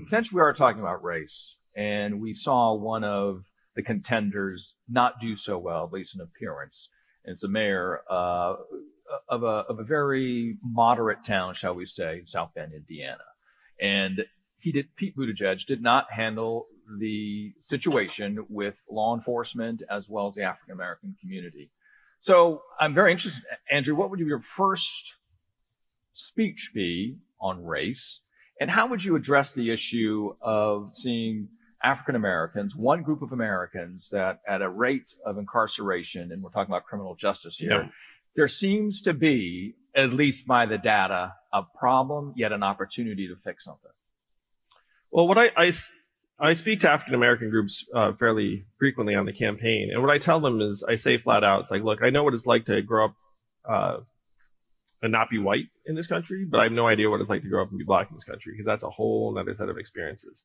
essentially we are talking about race, and we saw one of the contenders not do so well, at least in appearance. And it's a mayor of a very moderate town, shall we say, in South Bend, Indiana. And Pete Buttigieg did not handle the situation with law enforcement as well as the African American community. So I'm very interested, Andrew, what would your first speech be on race? And how would you address the issue of seeing African Americans, one group of Americans that at a rate of incarceration, and we're talking about criminal justice here, there seems to be, at least by the data, a problem, yet an opportunity to fix something? Well, what I speak to African American groups fairly frequently on the campaign, and what I tell them is, I say flat out, it's like, look, I know what it's like to grow up and not be white in this country, but I have no idea what it's like to grow up and be black in this country, because that's a whole other set of experiences.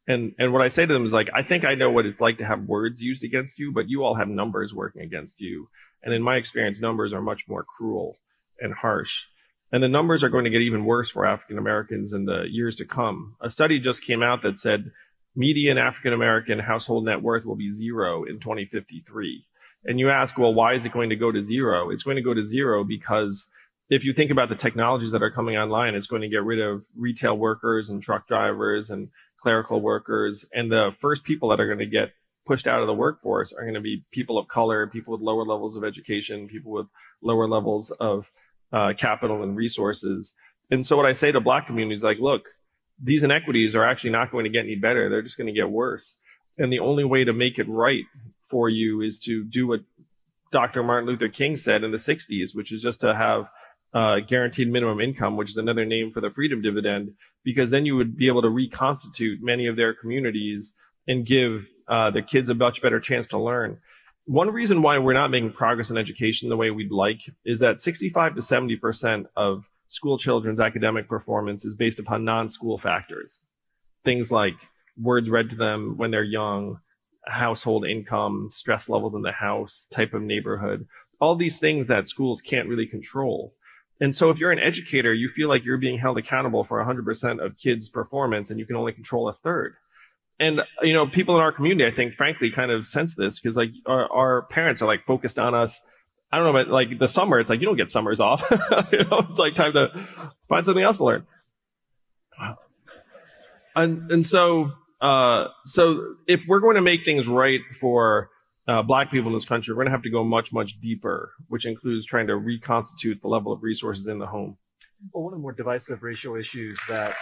And what I say to them is, like, I think I know what it's like to have words used against you, but you all have numbers working against you. And in my experience, numbers are much more cruel and harsh. And the numbers are going to get even worse for African Americans in the years to come. A study just came out that said median African American household net worth will be 0 in 2053. And you ask, well, why is it going to go to 0? It's going to go to 0 because if you think about the technologies that are coming online, it's going to get rid of retail workers and truck drivers and clerical workers. And the first people that are going to get pushed out of the workforce are going to be people of color, people with lower levels of education, people with lower levels of capital and resources. And so what I say to black communities, like, look, these inequities are actually not going to get any better. They're just going to get worse. And the only way to make it right for you is to do what Dr. Martin Luther King said in the 60s, which is just to have guaranteed minimum income, which is another name for the freedom dividend, because then you would be able to reconstitute many of their communities and give the kids a much better chance to learn. One reason why we're not making progress in education the way we'd like is that 65 to 70% of school children's academic performance is based upon non-school factors. Things like words read to them when they're young, household income, stress levels in the house, type of neighborhood, all these things that schools can't really control. And so if you're an educator, you feel like you're being held accountable for 100% of kids' performance, and you can only control a third. And, you know, people in our community, I think, frankly, kind of sense this, because, like, our parents are, like, focused on us. I don't know, but, like, the summer, it's like, you don't get summers off. You know, it's like time to find something else to learn. And so if we're going to make things right for black people in this country, we're going to have to go much, much deeper, which includes trying to reconstitute the level of resources in the home. Well, one of the more divisive racial issues that